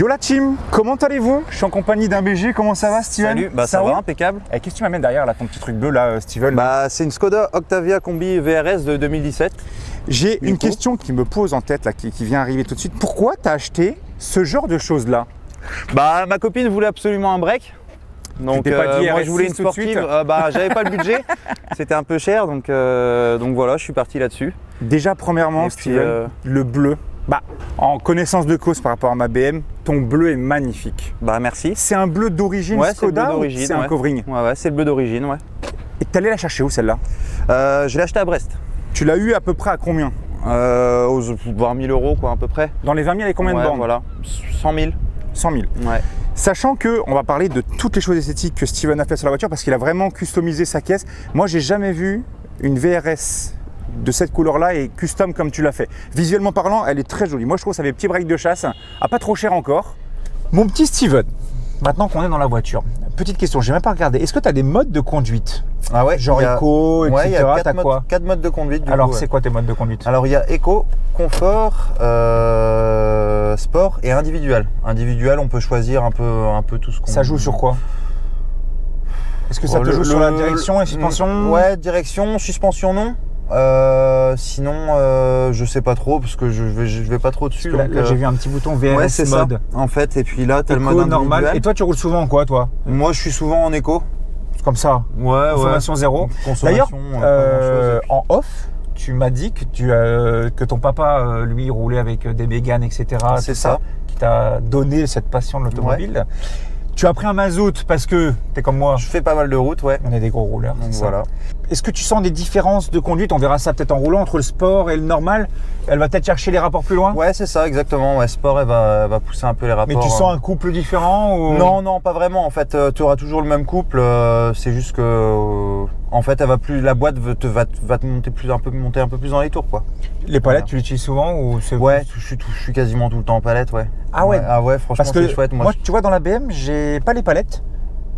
Yo la team, comment allez-vous? Je suis en compagnie d'un BG, comment ça va Steven? Salut, bah ça va, impeccable. Et qu'est-ce que tu m'amènes derrière là, ton petit truc bleu là Steven? Bah c'est une Skoda Octavia Combi VRS de 2017. J'ai une question qui me pose en tête là, qui vient arriver tout de suite. Pourquoi tu as acheté ce genre de choses là? Bah ma copine voulait absolument un break. Donc moi je voulais une sportive, bah j'avais pas le budget, c'était un peu cher donc voilà, je suis parti là-dessus. Déjà premièrement Steven, le bleu. Bah, en connaissance de cause par rapport à ma BM, ton bleu est magnifique. Bah merci. C'est un bleu d'origine Skoda ou c'est un covering? Ouais, c'est le bleu d'origine, ouais. Et t'es allé la chercher où celle-là? Je l'ai acheté à Brest. Tu l'as eu à peu près à combien? Aux 20 000 euros quoi à peu près. Dans les 20 000 avec combien de bornes? Voilà, 100 000. 100 000. Ouais. Sachant qu'on va parler de toutes les choses esthétiques que Steven a fait sur la voiture parce qu'il a vraiment customisé sa caisse. Moi, j'ai jamais vu une VRS de cette couleur-là et custom comme tu l'as fait. Visuellement parlant, elle est très jolie. Moi, je trouve que ça fait petit break de chasse, à pas trop cher encore. Mon petit Steven, maintenant qu'on est dans la voiture, petite question, j'ai même pas regardé. Est-ce que tu as des modes de conduite? Ah ouais, genre éco, etc. Ouais, il y a 4 modes de conduite. Alors, c'est quoi tes modes de conduite? Alors, il y a éco, confort, sport et individuel. Individuel, on peut choisir un peu tout ce qu'on... Ça joue sur quoi? Est-ce que ça te joue sur la direction et suspension? Ouais, direction, suspension non. Sinon, je sais pas trop parce que je vais pas trop dessus. Là, j'ai vu un petit bouton VRS ouais, c'est mode. Ça, en fait, et puis là, t'as le mode normal. Et toi, tu roules souvent en quoi, toi? Moi, je suis souvent en éco. Comme ça. Ouais, consommation zéro. D'ailleurs, en off, tu m'as dit que ton papa, lui, roulait avec des Mégane, etc. C'est ça. Qui t'a donné cette passion de l'automobile. Ouais. Tu as pris un mazout parce que tu es comme moi. Je fais pas mal de routes, ouais. On est des gros rouleurs. Donc voilà. Est-ce que tu sens des différences de conduite? On verra ça peut-être en roulant entre le sport et le normal. Elle va peut-être chercher les rapports plus loin? Ouais, c'est ça, exactement. Ouais, sport, elle va pousser un peu les rapports. Mais tu sens un couple différent ou... Non, pas vraiment. En fait, tu auras toujours le même couple. C'est juste que, en fait, la boîte va te monter un peu plus dans les tours, quoi. Les palettes, tu l'utilises souvent ou c'est... Ouais, je suis quasiment tout le temps en palette, ouais. Ah ouais. Ah ouais, franchement, c'est chouette. Moi, tu vois, dans la BM, j'ai pas les palettes.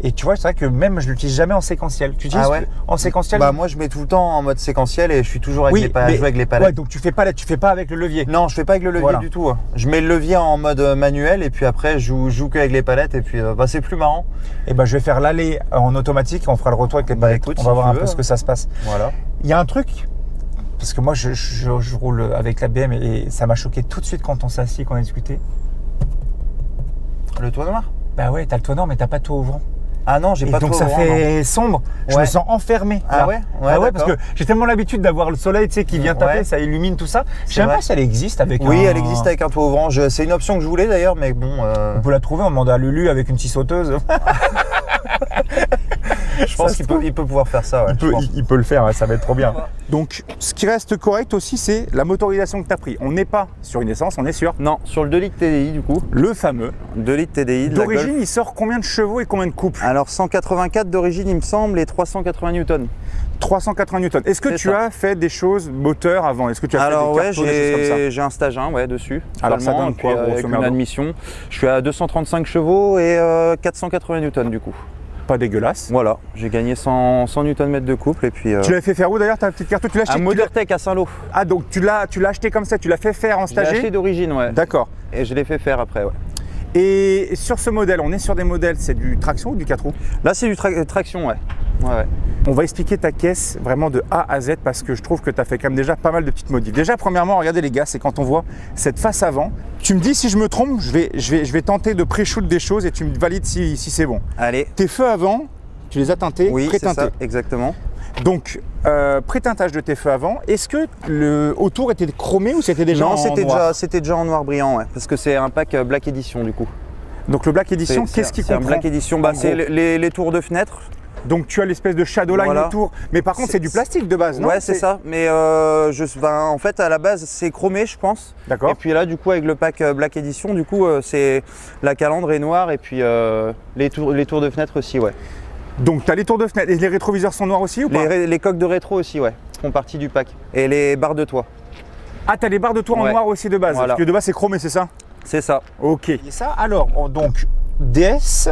Et tu vois, c'est vrai que même je l'utilise jamais en séquentiel. Tu utilises en séquentiel? Bah moi je mets tout le temps en mode séquentiel et je suis toujours avec les palettes. Ouais, donc tu fais pas avec le levier. Non, je fais pas avec le levier du tout. Je mets le levier en mode manuel et puis après je joue qu'avec les palettes et puis c'est plus marrant. Et je vais faire l'aller en automatique et on fera le retour avec les palettes. Écoute, on va voir un peu ce que ça se passe. Voilà. Il y a un truc, parce que moi je roule avec la BM et ça m'a choqué tout de suite quand on s'est assis, qu'on a discuté. Le toit noir? Bah ouais, t'as le toit noir mais t'as pas de toit ouvrant. Ah non, j'ai pas trop. Donc ça fait sombre. Je me sens enfermé. Ah ouais? Ouais, parce que j'ai tellement l'habitude d'avoir le soleil, tu sais, qui vient taper, ça illumine tout ça. Je sais même pas si elle existe avec Oui, elle existe avec un toit ouvrant. C'est une option que je voulais d'ailleurs, mais bon. On peut la trouver, on demande à Lulu avec une scie sauteuse. Je pense qu'il peut pouvoir faire ça. Ouais, il peut le faire, ça va être trop bien. Donc, ce qui reste correct aussi, c'est la motorisation que tu as pris. On n'est pas sur une essence, on est sur... Non, sur le 2 litres TDI du coup. Le fameux. 2 litres TDI. D'origine, il sort combien de chevaux et combien de couples? Alors 184 d'origine, il me semble, et 380 newtons. 380 newtons. Est-ce que tu as fait des choses moteur avant? Est-ce que tu as fait des cartons, des choses comme ça? J'ai un stage 1 dessus. Alors ça donne quoi, avec une admission. Je suis à 235 chevaux et 480 newtons du coup. Pas dégueulasse. Voilà, j'ai gagné 100 Nm de couple et puis... Tu l'avais fait faire où d'ailleurs ta petite carte? Tu l'as acheté à Motortech à Saint-Lô. Ah donc tu l'as acheté comme ça, tu l'as fait faire en stagiaire? Je l'ai acheté d'origine, ouais. D'accord. Et je l'ai fait faire après, ouais. Et sur ce modèle, on est sur des modèles, c'est du traction ou du 4 roues? Là c'est du traction, ouais. Ouais. On va expliquer ta caisse vraiment de A à Z parce que je trouve que tu as fait quand même déjà pas mal de petites modifs. Déjà, premièrement, regardez les gars, c'est quand on voit cette face avant. Tu me dis si je me trompe, je vais tenter de pré-shoot des choses et tu me valides si c'est bon. Allez. Tes feux avant, tu les as teintés, oui, pré-teintés. C'est ça, exactement. Donc, pré-teintage de tes feux avant. Est-ce que le autour était chromé ou c'était déjà en noir? Non, c'était déjà en noir brillant, ouais, parce que c'est un pack Black Edition du coup. Donc le Black Edition, qu'est-ce qui comprend? C'est un Black Edition, c'est les tours de fenêtre. Donc tu as l'espèce de shadow line autour, mais par contre c'est du plastique de base, non? Ouais, c'est ça, mais en fait à la base c'est chromé je pense. D'accord. Et puis là du coup avec le pack Black Edition, du coup c'est la calandre est noire et puis les tours de fenêtre aussi, ouais. Donc tu as les tours de fenêtre et les rétroviseurs sont noirs aussi ou pas? Les coques de rétro aussi, ouais, font partie du pack. Et les barres de toit. Ah, tu as les barres de toit en noir aussi de base, parce que de base c'est chromé, c'est ça? C'est ça. Ok. Et ça alors, donc DS,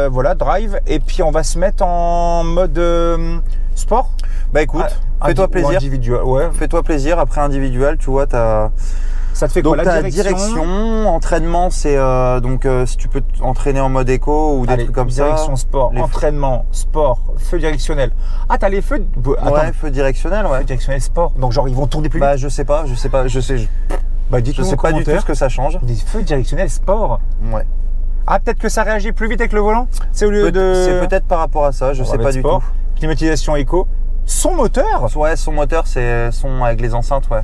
voilà, drive, et puis on va se mettre en mode sport. Bah écoute, fais-toi plaisir. Individuel, ouais. Fais-toi plaisir, après individuel, tu vois, Ça te fait quoi? Donc La direction, entraînement, c'est si tu peux entraîner en mode éco ou des trucs comme ça. Direction sport, entraînement, sport, feu directionnel. Ah, t'as les feux. Attends, ouais, feu directionnel, ouais. Feu directionnel sport. Donc genre ils vont tourner plus vite. Bah je sais pas. Bah je sais pas du tout ce que ça change. Des feux directionnels sport. Ouais. Ah, peut-être que ça réagit plus vite avec le volant. C'est peut-être par rapport à ça, je sais pas du tout. Climatisation éco. Son moteur. Ouais, son moteur, c'est son avec les enceintes, ouais.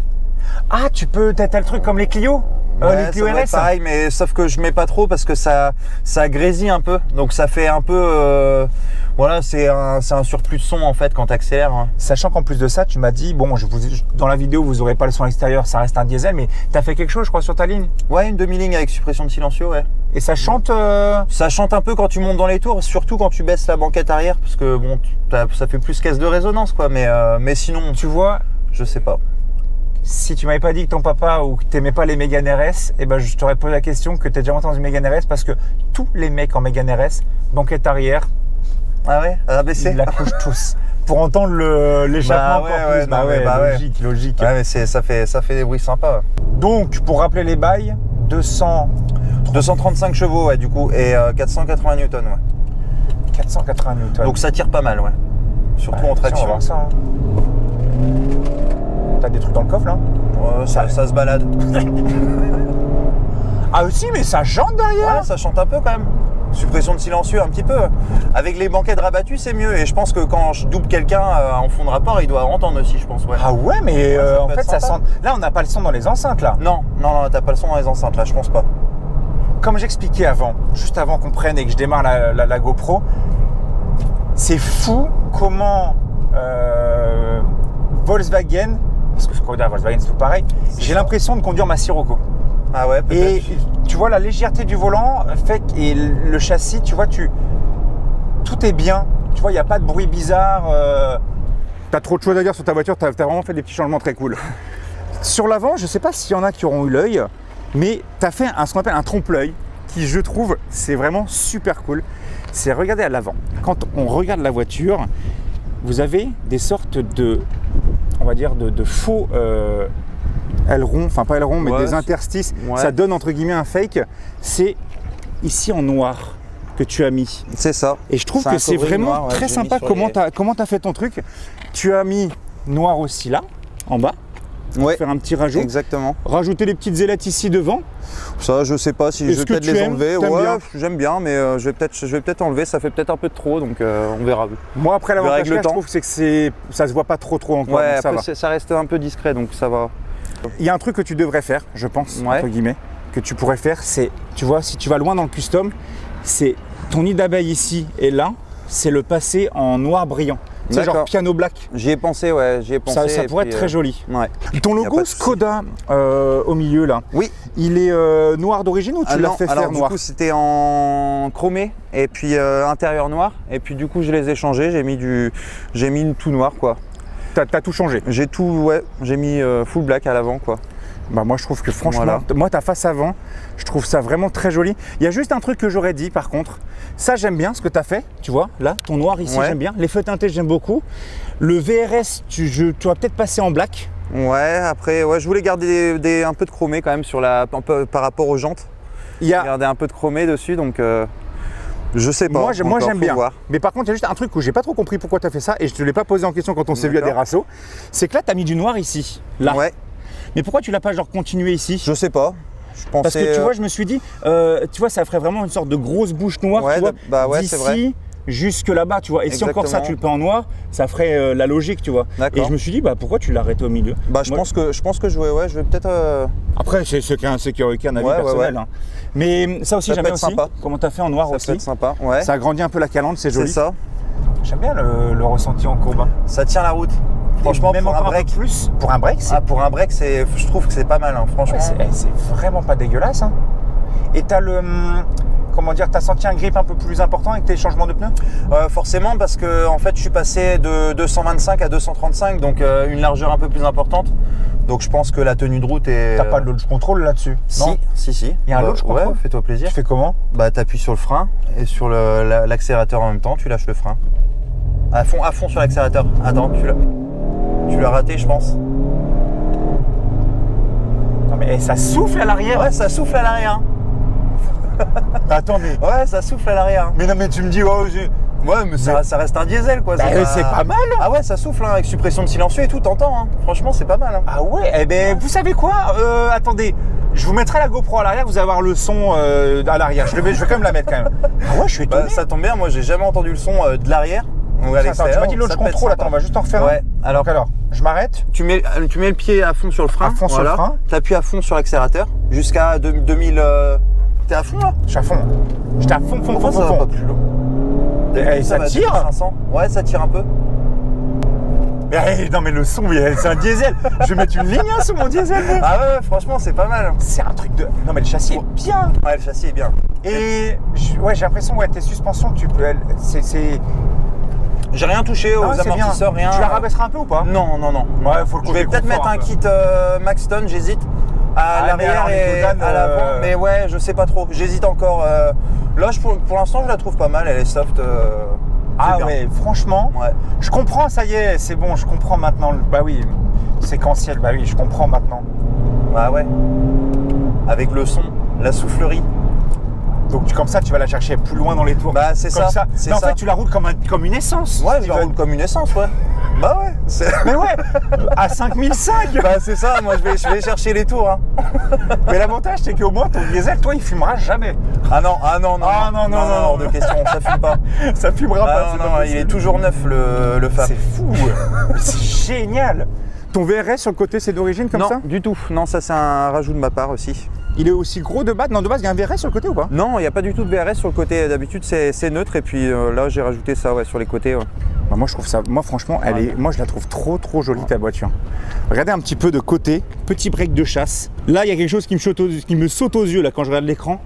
Ah, t'as le truc comme les Clio. Ouais, les Clio RS. Pareil, mais sauf que je mets pas trop parce que ça grésille un peu. Donc ça fait un peu, voilà, c'est un surplus de son en fait quand tu accélères. Hein. Sachant qu'en plus de ça, tu m'as dit, bon, dans la vidéo vous aurez pas le son extérieur, ça reste un diesel, mais tu as fait quelque chose, je crois, sur ta ligne. Ouais, une demi-ligne avec suppression de silencieux, ouais. Et ça chante. Ça chante un peu quand tu montes dans les tours, surtout quand tu baisses la banquette arrière, parce que bon, ça fait plus caisse de résonance, quoi. Mais sinon, tu vois, je sais pas. Si tu m'avais pas dit que ton papa ou que t'aimais pas les Mégane RS, eh ben je t'aurais posé la question que tu as déjà monté dans une Mégane RS parce que tous les mecs en Mégane RS, banquette arrière, ah ouais, ils l'accrochent tous. Pour entendre l'échappement encore plus. Logique. Ouais, mais ça fait des bruits sympas. Donc, pour rappeler les bails, 235 chevaux, ouais, du coup, et 480 newtons, ouais. 480 newtons. Donc ça tire pas mal, ouais. Surtout en traction. On va voir ça, hein. T'as des trucs dans le coffre, là? Ouais, ça se balade. Ah aussi, mais ça chante derrière. Ouais, ça chante un peu quand même. Suppression de silencieux un petit peu. Avec les banquettes rabattues, c'est mieux. Et je pense que quand je double quelqu'un en fond de rapport, il doit entendre aussi, je pense. Ouais. Ah ouais, mais en fait, ça sent. Là, on n'a pas le son dans les enceintes, là. Non, t'as pas le son dans les enceintes, là, je pense pas. Comme j'expliquais avant, juste avant qu'on prenne et que je démarre la GoPro, c'est fou comment Volkswagen, parce que Skoda, Volkswagen, c'est tout pareil, j'ai l'impression de conduire ma Sirocco. Ah ouais, peut-être. Et tu vois, la légèreté du volant fait et le châssis, tu vois, tout est bien. Tu vois, il n'y a pas de bruit bizarre. T'as trop de choses à dire sur ta voiture, t'as vraiment fait des petits changements très cool. Sur l'avant, je ne sais pas s'il y en a qui auront eu l'œil, mais t'as fait ce qu'on appelle un trompe-l'œil, qui je trouve, c'est vraiment super cool. C'est regarder à l'avant. Quand on regarde la voiture, vous avez des sortes de, on va dire, de faux ailerons, enfin pas ailerons, mais des interstices. Ouais. Ça donne entre guillemets un fake. C'est ici en noir que tu as mis. C'est ça. Et je trouve que c'est vraiment noir, très sympa comment tu as fait ton truc. Tu as mis noir aussi là, en bas. Ouais. Faire un petit rajout. Exactement. Rajouter les petites ailettes ici devant. Ça, je sais pas si je vais peut-être les enlever. Ouais, j'aime bien, mais je vais peut-être enlever. Ça fait peut-être un peu de trop, donc on verra. Moi, après l'avantage je trouve que ça se voit pas trop encore. Ouais, après, ça reste un peu discret, donc ça va. Il y a un truc que tu devrais faire, je pense, entre guillemets, que tu pourrais faire, c'est, tu vois, si tu vas loin dans le custom, c'est ton nid d'abeille ici et là, c'est le passer en noir brillant. C'est genre piano black. J'y ai pensé, ouais, Ça pourrait être très joli. Ouais. Ton logo Skoda au milieu là, oui. Il est noir d'origine ou tu l'as fait faire noir? Du coup, c'était en chromé et puis intérieur noir. Et puis du coup, je les ai changés, j'ai mis une tout noir, quoi. T'as tout changé? J'ai mis full black à l'avant, quoi. Bah moi je trouve que franchement, moi ta face avant, je trouve ça vraiment très joli. Il y a juste un truc que j'aurais dit par contre, ça j'aime bien ce que tu as fait, tu vois, là, ton noir ici j'aime bien, les feux teintés j'aime beaucoup. Le VRS, tu vas peut-être passer en black. Ouais, après, je voulais garder un peu de chromé quand même par rapport aux jantes. Garder un peu de chromé dessus, donc je sais pas. Moi j'aime bien. Voir. Mais par contre, il y a juste un truc où j'ai pas trop compris pourquoi tu as fait ça et je te l'ai pas posé en question quand on s'est vu à des rassos. C'est que là, tu as mis du noir ici, là. Ouais. Mais pourquoi tu l'as pas genre continué ici? Je sais pas. Parce que tu vois, je me suis dit, tu vois, ça ferait vraiment une sorte de grosse bouche noire, tu vois, d'ici jusque là-bas, tu vois. Et si encore ça, tu le peins en noir, ça ferait la logique, tu vois. Et je me suis dit, bah pourquoi tu l'arrêtes au milieu? Bah je pense que je vais peut-être. Après, c'est qu'un avis personnel. Hein. Mais ça aussi, j'aime bien aussi. Sympa. Comment tu as fait en noir aussi. Ça peut être sympa. Ouais. Ça agrandit un peu la calandre, c'est joli. C'est ça. J'aime bien le ressenti en courbe. Ça tient la route. Franchement, même pour un break, pour un break, je trouve que c'est pas mal, hein, franchement. Ouais, c'est vraiment pas dégueulasse. Hein. Et t'as t'as senti un grip un peu plus important avec tes changements de pneus? Forcément, parce que en fait, je suis passé de 225 à 235, donc une largeur un peu plus importante. Donc je pense que la tenue de route est. T'as pas de launch control là-dessus? Si. Il y a un launch control? Ouais, fais-toi plaisir. Tu fais comment? Bah t'appuies sur le frein et sur l'accélérateur en même temps, tu lâches le frein. À fond sur l'accélérateur. Attends, tu l'as raté, je pense. Non, mais ça souffle à l'arrière. Ouais, ça souffle à l'arrière. Attends, mais. Ouais, ça souffle à l'arrière. Mais non, mais tu me dis, oh, ouais, mais ça reste un diesel, quoi. C'est pas mal. Ah ouais, ça souffle, hein, avec suppression de silencieux et tout, t'entends. Hein. Franchement, c'est pas mal. Hein. Ah ouais, eh ben, vous savez quoi, attendez, je vous mettrai la GoPro à l'arrière, vous allez avoir le son à l'arrière. Je vais quand même la mettre quand même. Ah ouais, je suis étonné. Bah, ça tombe bien, moi, j'ai jamais entendu le son de l'arrière. Attends, tu m'as dit l'autre contrôle, attends, on va juste en refaire. Ouais, un. Alors, je m'arrête. Tu mets le pied à fond sur le frein. À fond sur le frein. T'appuies à fond sur l'accélérateur jusqu'à 2000. T'es à fond là? Je suis à fond. J'étais à fond. Ça va pas plus loin. Et ça tire 500. Ouais, ça tire un peu. Mais non, mais le son, c'est un diesel. Je vais mettre une ligne sur mon diesel. Ah ouais, franchement, c'est pas mal. C'est un truc de. Non, mais le châssis est bien. Ouais, le châssis est bien. Et ouais, j'ai l'impression, tes suspensions, tu peux. J'ai rien touché aux amortisseurs, rien. Tu la rabaisseras un peu ou pas? Non. Ouais, faut le Je vais peut-être mettre un kit Maxton, j'hésite. À l'arrière et à l'avant, mais ouais, je sais pas trop. J'hésite encore. Là, pour l'instant, je la trouve pas mal. Elle est soft. Ah bien. Ouais, franchement. Ouais. Je comprends, ça y est, c'est bon, je comprends maintenant. Bah oui, séquentiel, bah oui, je comprends maintenant. Bah ouais. Avec le son, la soufflerie. Donc comme ça, tu vas la chercher plus loin dans les tours. Bah c'est ça. Mais en fait, tu la roules comme une essence. Ouais, je la roule comme une essence, ouais. Bah ouais. Mais ouais, à 5005. Bah c'est ça, moi je vais chercher les tours. Hein. Mais l'avantage, c'est qu'au moins, ton diesel, toi, il fumera jamais. Ah non, non, de question, ça fume pas. Ça fumera pas. Non, il est toujours neuf le FAP. C'est fou. C'est génial. Ton VRS sur le côté, c'est d'origine comme ça? Non, du tout. Non, ça c'est un rajout de ma part aussi. Il est aussi gros de base? Non, de base, il y a un VRS sur le côté ou pas? Non, il n'y a pas du tout de VRS sur le côté. D'habitude, c'est neutre. Et puis là, j'ai rajouté ça sur les côtés. Ouais. Bah, moi, je trouve ça. Moi, franchement, moi, je la trouve trop jolie, ta voiture. Regardez un petit peu de côté. Petit break de chasse. Là, il y a quelque chose qui me saute aux yeux là, quand je regarde l'écran.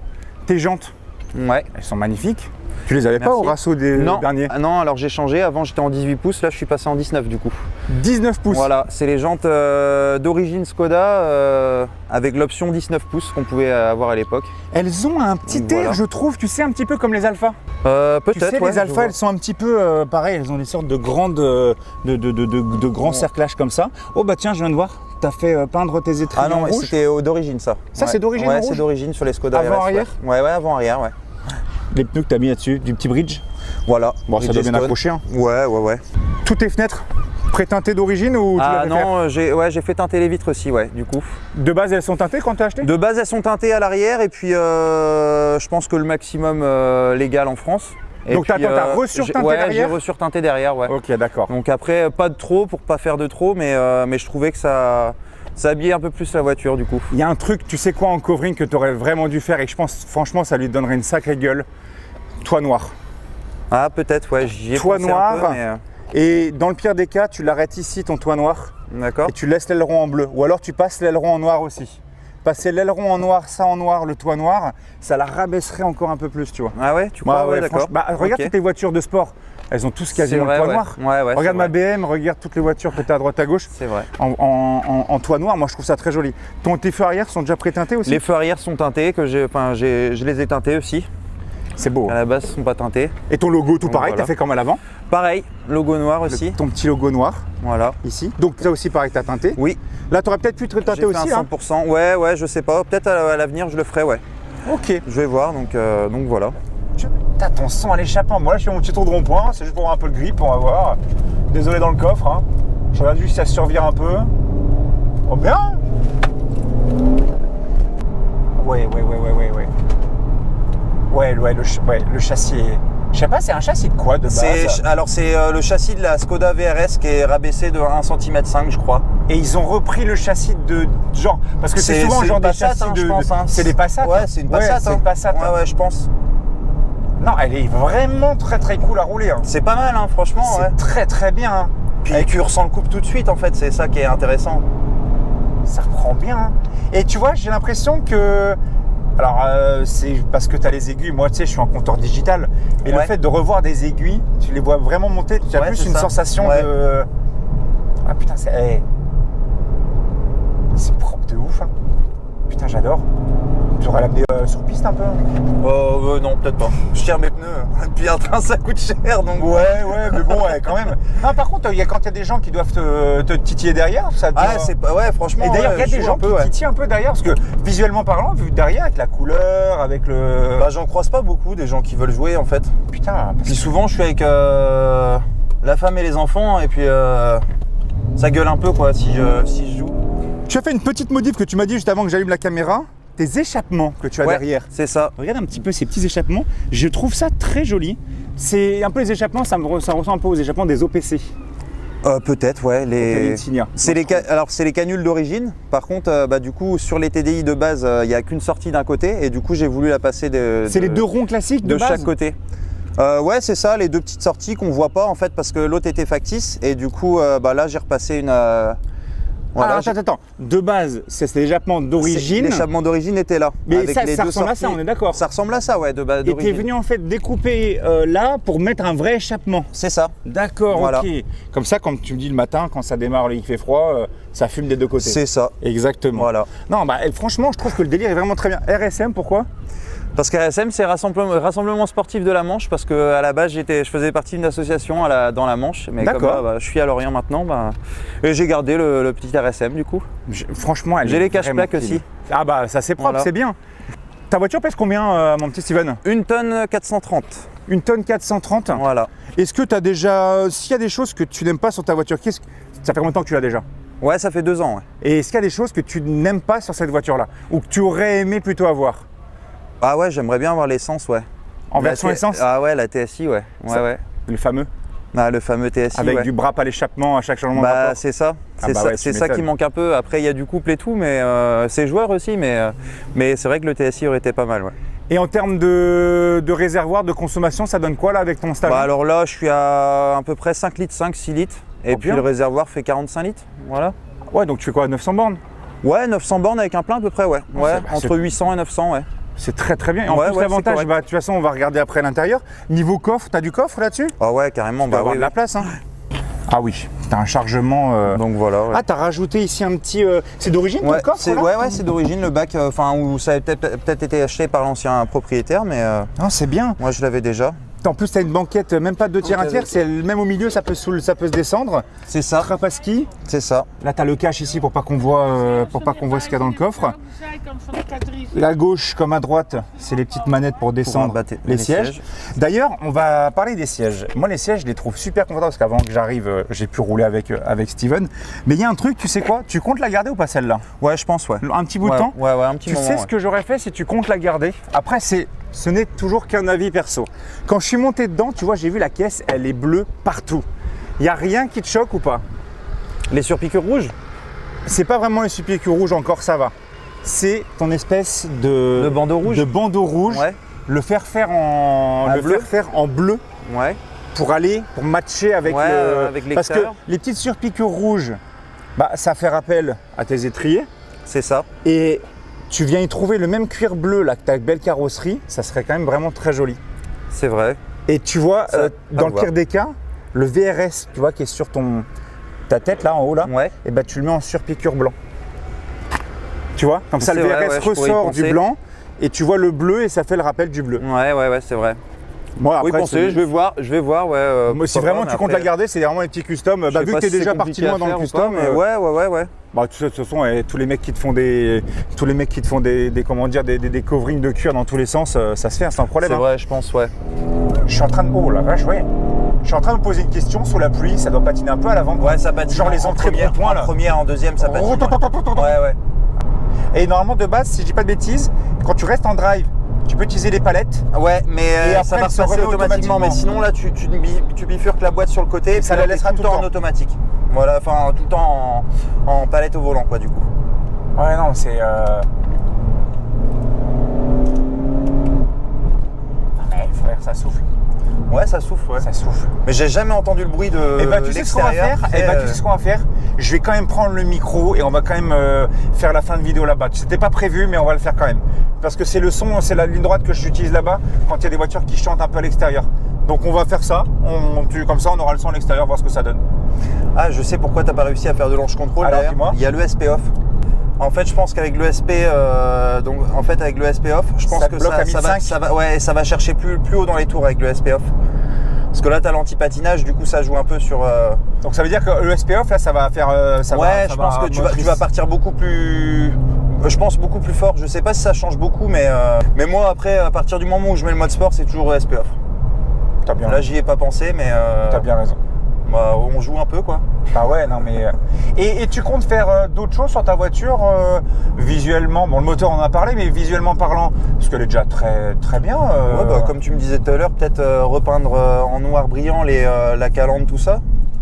Tes jantes. Ouais. Elles sont magnifiques. Tu les avais pas au Rasso dernier? Non, alors j'ai changé. Avant, j'étais en 18 pouces. Là, je suis passé en 19 du coup. 19 pouces. Voilà, c'est les jantes d'origine Skoda avec l'option 19 pouces qu'on pouvait avoir à l'époque. Elles ont un petit air, je trouve, tu sais, un petit peu comme les Alpha. Peut-être. Tu sais, les Alpha, elles sont un petit peu pareil. Elles ont des sortes de grandes, de grands cerclages comme ça. Oh bah tiens, je viens de voir. T'as fait peindre tes étriers en rouge. Ah non, c'était d'origine ça. Ça, c'est d'origine en rouge? Ouais, c'est d'origine sur les Skoda. Avant-arrière? Ouais, avant-arrière, ouais. Les pneus que tu as mis là-dessus, du petit bridge. Voilà. Bon, ça doit bien accrocher. Hein. Ouais. Toutes tes fenêtres pré-teintées d'origine ou tu l'avais non, j'ai fait teinter les vitres aussi, ouais, du coup. De base, elles sont teintées quand tu as acheté? De base, elles sont teintées à l'arrière et puis je pense que le maximum légal en France. Et donc, tu as resurteinté derrière? Ouais, j'ai resurteinté derrière, ouais. Ok, d'accord. Donc après, pas de trop pour pas faire de trop, mais je trouvais que ça habillait un peu plus la voiture du coup. Il y a un truc, tu sais quoi, en covering que tu aurais vraiment dû faire et je pense franchement ça lui donnerait une sacrée gueule. Toit noir. Ah peut-être, ouais, j'y ai toit pensé noir, un peu, mais... Et dans le pire des cas, tu l'arrêtes ici ton toit noir. D'accord. Et tu laisses l'aileron en bleu. Ou alors tu passes l'aileron en noir aussi. Passer l'aileron en noir, ça en noir, le toit noir, ça la rabaisserait encore un peu plus, tu vois. Ah ouais, tu crois? Ouais, d'accord. Bah, regarde toutes les voitures de sport. Elles ont tous quasiment le toit noir. Ouais, regarde ma BM, regarde toutes les voitures que tu as à droite à gauche. C'est vrai. En toit noir, moi je trouve ça très joli. Tes feux arrière sont déjà pré-teintés aussi? Les feux arrière sont teintés, je les ai teintés aussi. C'est beau. À la base, ils ne sont pas teintés. Et ton logo, tout pareil, t'as fait comme à l'avant? Pareil, logo noir aussi. Ton petit logo noir. Voilà. Ici. Donc ça aussi, pareil, t'as teinté? Oui. Là, t'aurais peut-être pu te teinter aussi. J'ai fait 100%. Ouais, je sais pas. Peut-être à l'avenir, je le ferai, ouais. Ok. Je vais voir, donc voilà. T'as ton son à l'échappement. Moi, là, je fais mon petit tour de rond-point. C'est juste pour voir un peu le grip, on va voir. Désolé dans le coffre. Hein. Je regarde juste si ça survire un peu. Oh, bien. Ouais. Ouais, le châssis est... Je sais pas, c'est un châssis de quoi de base? Alors c'est le châssis de la Skoda VRS qui est rabaissé de 1,5 cm je crois. Et ils ont repris le châssis de genre... Parce que c'est souvent genre des châssis je pense, hein. C'est des Passat? Ouais, c'est une Passat. C'est une Passat. Ouais, je pense. Non, elle est vraiment très cool à rouler. Hein. C'est pas mal, hein, franchement. C'est très bien. Hein. Puis tu ressens le couple tout de suite en fait, c'est ça qui est intéressant. Ça reprend bien. Hein. Et tu vois, j'ai l'impression que... Alors, c'est parce que tu as les aiguilles. Moi, tu sais, je suis en compteur digital. Et le fait de revoir des aiguilles, tu les vois vraiment monter. Tu as plus une sensation de... Ah putain, c'est propre de ouf. Hein. Putain, j'adore. Tu aurais l'amener sur piste un peu? Non, peut-être pas. Je tire mes pneus. Et puis un train, ça coûte cher, donc. Ouais, mais bon, quand même. Non, par contre, quand il y a des gens qui doivent te titiller derrière, ça doit... Ah, c'est pas. Ouais, franchement. Et d'ailleurs, il y a des gens qui titillent un peu derrière, parce que visuellement parlant, vu derrière, avec la couleur, avec le. Bah, j'en croise pas beaucoup des gens qui veulent jouer en fait. Putain. Puis souvent, je suis avec la femme et les enfants, et puis ça gueule un peu quoi si je joue. Tu as fait une petite modif que tu m'as dit juste avant que j'allume la caméra. Tes échappements que tu as derrière. C'est ça. Regarde un petit peu ces petits échappements. Je trouve ça très joli. C'est un peu les échappements, ça ressemble un peu aux échappements des OPC. Peut-être, ouais. C'est les canules d'origine. Par contre, du coup, sur les TDI de base, il n'y a qu'une sortie d'un côté. Et du coup, j'ai voulu la passer C'est les deux ronds classiques de base chaque côté. Ouais, c'est ça, les deux petites sorties qu'on voit pas en fait parce que l'autre était factice. Et du coup, là, j'ai repassé une. Voilà, attends. De base, c'est l'échappement d'origine. L'échappement d'origine était là. Mais ça ressemble à ça, on est d'accord. Ça ressemble à ça, ouais, de base. Et tu es venu en fait découper là pour mettre un vrai échappement. C'est ça. D'accord, voilà. Ok. Comme ça, comme tu me dis le matin, quand ça démarre, il fait froid, ça fume des deux côtés. C'est ça. Exactement. Voilà. Non, franchement, je trouve que le délire est vraiment très bien. RSM, pourquoi? Parce qu'RSM, c'est Rassemblement Sportif de la Manche, parce qu'à la base, je faisais partie d'une association dans la Manche, mais comme là, je suis à Lorient maintenant, et j'ai gardé le petit RSM du coup. Franchement, j'ai les cache-plaques aussi. Ah bah ça c'est propre, voilà. C'est bien. Ta voiture pèse combien, mon petit Steven? 1 tonne 430. 1 tonne 430. Voilà. Est-ce que tu as déjà, s'il y a des choses que tu n'aimes pas sur ta voiture, ça fait combien de temps que tu l'as déjà? Ouais, ça fait 2 ans. Ouais. Et est-ce qu'il y a des choses que tu n'aimes pas sur cette voiture-là, ou que tu aurais aimé plutôt avoir? Ah ouais, j'aimerais bien avoir l'essence, ouais. En version essence? Ah ouais, la TSI, ouais. Ouais. Le fameux? Ah, le fameux TSI, avec du BRAP à l'échappement à chaque changement de rapport. C'est ça. C'est ça qui manque un peu. Après, il y a du couple et tout, mais c'est joueur aussi, mais c'est vrai que le TSI aurait été pas mal, ouais. Et en termes de réservoir, de consommation, ça donne quoi là avec ton stage? Alors là, je suis à peu près 5 litres, 5-6 litres. Et puis le réservoir fait 45 litres, voilà. Ouais, donc tu fais quoi, 900 bornes? Ouais, 900 bornes avec un plein à peu près, ouais. Entre 800 et 900, ouais. C'est très très bien. Et en plus, l'avantage, de toute façon, on va regarder après l'intérieur. Niveau coffre, t'as du coffre là-dessus? Ah ouais, carrément. Tu avoir de la place, hein. Ah oui, t'as un chargement. Donc voilà. Ouais. Ah, t'as rajouté ici un petit. C'est d'origine ton coffre là? Ouais, c'est d'origine le bac. Où ça a peut-être été acheté par l'ancien propriétaire, mais. Non, c'est bien. Moi, je l'avais déjà. En plus, tu as une banquette, même pas de 2 tiers, 1 tiers, c'est même au milieu, ça peut se descendre. C'est ça. Trappe à ski. C'est ça. Là, tu as le cache ici pour pas qu'on voit, ce qu'il y a dans le coffre. La gauche comme à droite, c'est les petites manettes pour descendre les sièges. D'ailleurs, on va parler des sièges. Moi, les sièges, je les trouve super confortables parce qu'avant que j'arrive, j'ai pu rouler avec Steven. Mais il y a un truc, tu sais quoi? Tu comptes la garder ou pas celle-là? Ouais, je pense, ouais. Un petit bout de temps? Ouais, un petit moment. Tu sais ce que j'aurais fait si tu comptes la garder? Après, ce n'est toujours qu'un avis perso. Quand je suis monté dedans, tu vois, j'ai vu la caisse, elle est bleue partout. Il n'y a rien qui te choque ou pas? Les surpiqûres rouges? C'est pas vraiment les surpiqûres rouges encore, ça va. C'est ton espèce de bandeau rouge. De bandeau rouge. Ouais. Le faire faire en bleu. Ouais. Pour matcher avec avec parce que les petites surpiqûres rouges, ça fait rappel à tes étriers. C'est ça. Et tu viens y trouver le même cuir bleu là que ta belle carrosserie, ça serait quand même vraiment très joli. C'est vrai. Et tu vois, dans le pire des cas, le VRS, tu vois, qui est sur ta tête là en haut là, et tu le mets en surpiqûre blanc. Tu vois, comme ça le VRS ressort du blanc et tu vois le bleu et ça fait le rappel du bleu. Ouais, c'est vrai. Moi, après, je vais voir. Moi, si vraiment tu comptes la garder, c'est vraiment les petits customs. Vu que tu es déjà parti loin dans le custom. Ouais. De toute façon, tous les mecs qui te font des coverings de cuir dans tous les sens, ça se fait sans problème. C'est vrai, je pense, ouais. Je suis en train de. Oh la vache, ouais. Je suis en train de me poser une question sur la pluie, ça doit patiner un peu à l'avant. Ouais, ça patine. Genre les entrées de points là. En première, en deuxième, ça patine. Ouais. Et normalement, de base, si je dis pas de bêtises, quand tu restes en drive, tu peux utiliser les palettes. Ouais, mais ça va passer automatiquement. Mais sinon, là, tu bifurques la boîte sur le côté et ça la laissera tout le temps en automatique. Voilà, enfin, tout le temps en palette au volant, quoi, du coup. Ouais, non, c'est. Frère, ça souffle. Ouais, ça souffle, ouais. Ça souffle. Mais j'ai jamais entendu le bruit de tu sais ce qu'on va faire? Tu sais ce qu'on va faire? Je vais quand même prendre le micro et on va quand même faire la fin de vidéo là-bas. C'était pas prévu, mais on va le faire quand même. Parce que c'est le son, c'est la ligne droite que j'utilise là-bas quand il y a des voitures qui chantent un peu à l'extérieur. Donc on va faire ça. Comme ça, on aura le son à l'extérieur, voir ce que ça donne. Ah, je sais pourquoi t'as pas réussi à faire de launch control. Alors, dis-moi. Il y a le SP off. En fait, je pense qu'avec l'ESP, donc en fait avec l'ESP off, je pense que ça va chercher plus haut dans les tours avec l'ESP off. Parce que là, tu as l'anti-patinage, du coup, ça joue un peu sur. Donc ça veut dire que l'ESP off, là, ça va faire. Je pense que tu vas partir beaucoup plus. Je pense beaucoup plus fort. Je sais pas si ça change beaucoup, mais moi, après, à partir du moment où je mets le mode sport, c'est toujours ESP off. T'as bien. Là, j'y ai pas pensé, mais. T'as bien raison. Bah, on joue un peu, quoi. Ah ouais, non mais. Et tu comptes faire d'autres choses sur ta voiture visuellement? Bon, le moteur, on en a parlé, mais visuellement parlant, parce qu'elle est déjà très, très bien. Ouais, bah, comme tu me disais tout à l'heure, peut-être repeindre en noir brillant la calandre, tout ça.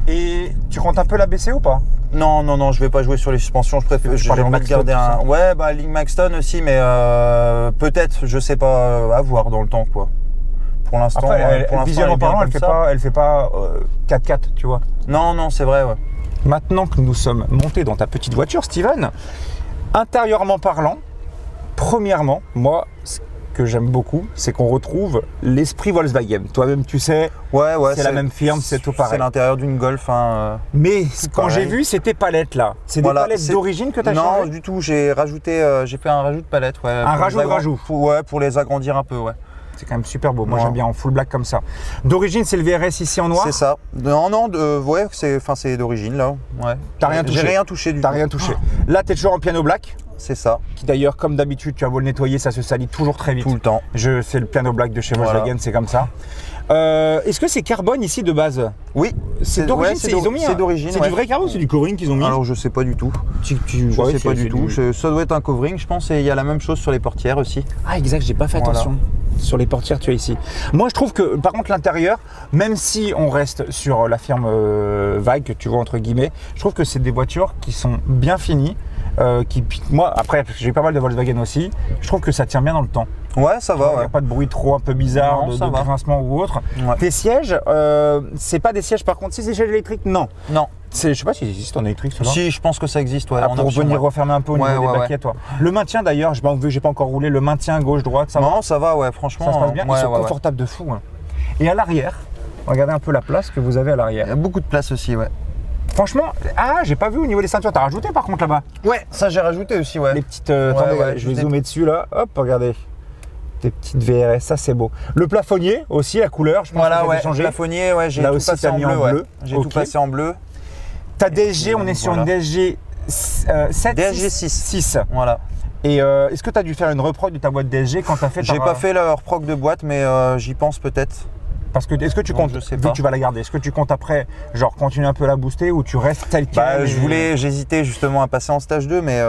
Et tu comptes un peu la baisser ou pas? Non, je vais pas jouer sur les suspensions. J'ai envie de garder un. Ouais, bah, Link Maxton aussi, mais peut-être, je sais pas, à voir dans le temps, quoi. Pour l'instant, visuellement parlant, elle fait pas 4x4, tu vois. Non, c'est vrai, ouais. Maintenant que nous sommes montés dans ta petite voiture, Steven, intérieurement parlant, premièrement, moi, ce que j'aime beaucoup, c'est qu'on retrouve l'esprit Volkswagen. Toi-même, tu sais, c'est la même firme, c'est tout pareil. C'est l'intérieur d'une Golf. Mais quand j'ai vu, c'était palettes là. C'est des palettes d'origine que tu as changé? Non, du tout. J'ai fait un rajout de palettes. Ouais, un rajout. Pour les agrandir un peu, ouais. C'est quand même super beau. Moi, j'aime bien en full black comme ça. D'origine, c'est le VRS ici en noir? C'est ça. Non, ouais, c'est d'origine là. Ouais. T'as rien touché? J'ai rien touché du tout. T'as rien touché. Là, t'es toujours en piano black? C'est ça. Qui d'ailleurs, comme d'habitude, tu as beau le nettoyer, ça se salit toujours très vite. Tout le temps. C'est le piano black de chez Volkswagen, c'est comme ça. Est-ce que c'est carbone ici de base? Oui. C'est d'origine, c'est d'origine. C'est du vrai carbone ou c'est du covering qu'ils ont mis? Alors je sais pas du tout. Je sais pas du tout. Ça doit être un covering, je pense, et il y a la même chose sur les portières aussi. Ah exact, j'ai pas fait attention. Sur les portières, tu as ici. Moi, je trouve que, par contre, l'intérieur, même si on reste sur la firme Vague, que tu vois entre guillemets, je trouve que c'est des voitures qui sont bien finies. Moi, après, j'ai pas mal de Volkswagen aussi. Je trouve que ça tient bien dans le temps. Ouais, ça va. Il n'y a pas de bruit trop un peu bizarre, de grincement ou autre. Ouais. Tes sièges, c'est pas des sièges par contre, c'est des sièges électriques? Non. Je sais pas s'il existe en électrique. Si, je pense que ça existe. Ouais, pour venir refermer un peu au niveau des baquets, toi. Le maintien d'ailleurs, j'ai pas encore roulé. Le maintien gauche-droite, ça va? Non, ça va, ouais, franchement. Ça se passe bien. Ils sont confortables de fou. Hein. Et à l'arrière, regardez un peu la place que vous avez à l'arrière. Il y a beaucoup de place aussi, ouais. Franchement, j'ai pas vu au niveau des ceintures. T'as rajouté par contre là-bas? Ouais, ça j'ai rajouté aussi, ouais. Les petites. Attendez, je vais zoomer dessus là. Hop, regardez. Des petites VRS, ça c'est beau. Le plafonnier aussi, la couleur, je pense que j'ai changé. Le plafonnier, ouais, j'ai tout passé en bleu. J'ai tout passé en bleu. Ta DSG, on est sur une DSG 7 DSG 6. Voilà. Et est-ce que tu as dû faire une reprog de ta boîte DSG quand tu as fait J'ai pas fait la reprog de boîte, mais j'y pense peut-être. Parce que est-ce que tu comptes, vu que tu vas la garder, est-ce que tu comptes après, genre continuer un peu à la booster ou tu restes tel quel? J'hésitais justement à passer en stage 2, mais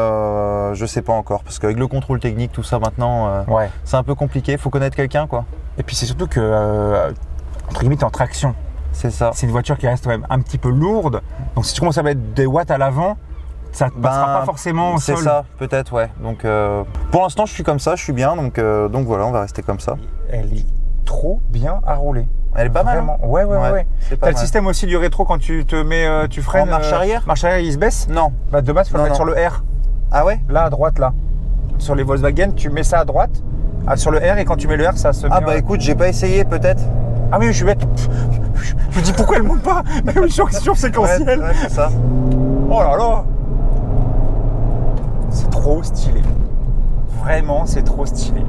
je sais pas encore. Parce qu'avec le contrôle technique, tout ça maintenant, c'est un peu compliqué. Faut connaître quelqu'un, quoi. Et puis c'est surtout que, entre guillemets, t'es en traction. C'est ça. C'est une voiture qui reste quand même un petit peu lourde. Donc si tu commences à mettre des watts à l'avant, ça ne passera pas forcément au sol. C'est ça, peut-être, ouais. Donc pour l'instant, je suis comme ça, je suis bien. Donc voilà, on va rester comme ça. Elle est trop bien à rouler. Elle est pas mal. Ouais. T'as le système aussi du rétro quand tu te mets, tu freines. En marche arrière. Marche arrière, il se baisse? Non. Bah de base, il faut le mettre sur le R. Ah ouais? Là à droite, là. Sur les Volkswagen, tu mets ça à droite, sur le R, et quand tu mets le R, ça se met. Ah bah écoute, j'ai pas essayé, peut-être. Ah oui, je suis bête. Je me dis pourquoi elle monte pas? Mais sur séquentielle. Ouais, c'est ça. Oh là là. C'est trop stylé. Vraiment, c'est trop stylé.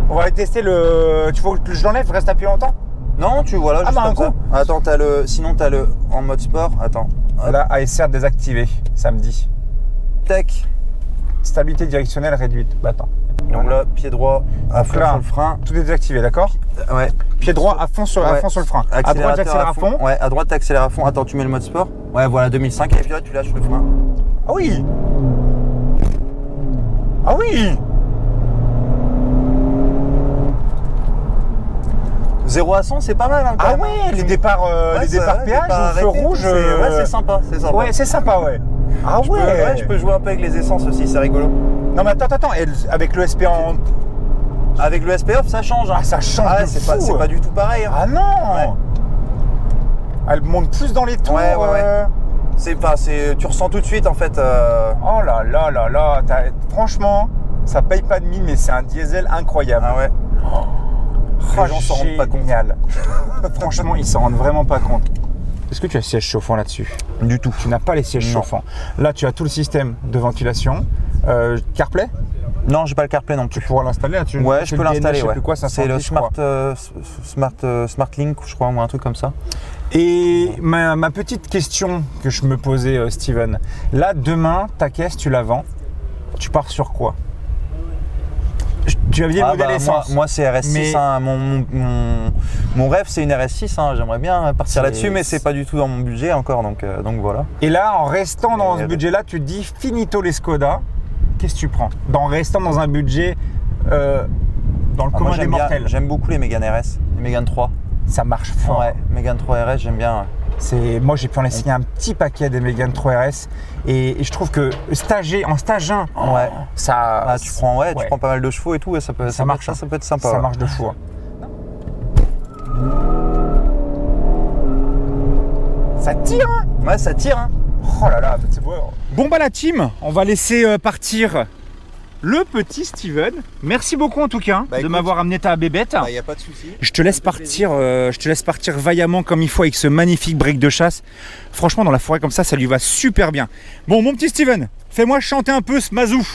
On va aller tester le. Tu veux que je l'enlève? Reste appuyé longtemps? Non, juste comme ça. Attends, sinon t'as le en mode sport. Attends. Là, ASR désactivé, samedi. Tac. Stabilité directionnelle réduite. Bah attends. Donc là, pied droit à fond sur le frein. Tout est désactivé, d'accord? Ouais. Pied droit à fond sur le frein. À droite, j'accélère à fond. Ouais, à droite, t'accélères à fond. Attends, tu mets le mode sport. Ouais, voilà, 2005. Et puis là, tu lâches le frein. Ah oui! Ah oui! 0 à 100, c'est pas mal. Hein, ah ouais, les départs péage ou feu rouge. Ouais, c'est sympa, Ouais, c'est sympa, ouais. Ah ouais. Je peux jouer un peu avec les essences aussi, c'est rigolo. Non mais attends, avec le SP en. Avec le SP off, ça change. Hein. Ah, ça change. Ah, c'est pas du tout pareil. Hein. Ah non. Ouais. Elle monte plus dans les tours. Ouais. Tu ressens tout de suite en fait. Oh là là. Franchement, ça paye pas de mine, mais c'est un diesel incroyable. Ah ouais. Les gens s'en rendent pas compte. Franchement, ils s'en rendent vraiment pas compte. Est-ce que tu as siège chauffant là-dessus? Du tout. Tu n'as pas les sièges chauffants. Là, tu as tout le système de ventilation. CarPlay? Non, j'ai pas le CarPlay non plus. Tu pourras l'installer là. Ouais, je peux l'installer. Ouais. C'est le Smart Link, je crois, ou un truc comme ça. Et ma petite question que je me posais, Steven, là demain, ta caisse, tu la vends, tu pars sur quoi? Tu as dit modèle essence. Moi c'est RS6, mais... hein, mon rêve c'est une RS6, hein, j'aimerais bien partir là-dessus, mais c'est pas du tout dans mon budget encore, donc voilà. Et là, en restant dans ce budget-là, tu te dis finito les Skoda, qu'est-ce que tu prends? En restant dans un budget dans le commun des mortels. J'aime beaucoup les Mégane RS, les Mégane 3. Ça marche fort. Ouais, Mégane 3 RS, j'aime bien. Moi, j'ai pu en essayer un petit paquet des Mégane 3 RS et je trouve que en stage 1, ouais. Ça. Tu prends pas mal de chevaux et tout, et ça peut être sympa. Ça marche de fou. Hein. Ça tire, hein? Ouais, ça tire, hein. Oh là là, c'est beau. Bon bah la team, on va laisser partir le petit Steven. Merci beaucoup en tout cas de m'avoir amené ta bébête. Y a pas de souci. Je te laisse partir vaillamment comme il faut avec ce magnifique break de chasse. Franchement, dans la forêt comme ça lui va super bien. Bon, mon petit Steven, fais-moi chanter un peu ce mazou.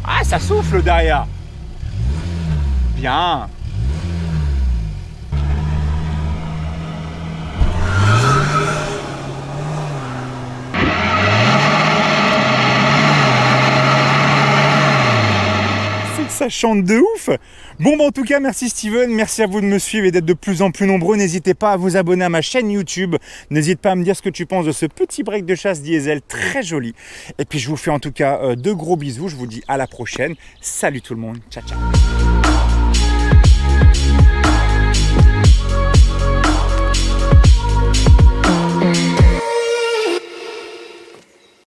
Ah, ça souffle derrière. Bien. Ça chante de ouf. Bon, en tout cas, merci Steven, merci à vous de me suivre et d'être de plus en plus nombreux. N'hésitez pas à vous abonner à ma chaîne YouTube. N'hésite pas à me dire ce que tu penses de ce petit break de chasse diesel très joli. Et puis je vous fais en tout cas de gros bisous. Je vous dis à la prochaine. Salut tout le monde. Ciao, ciao.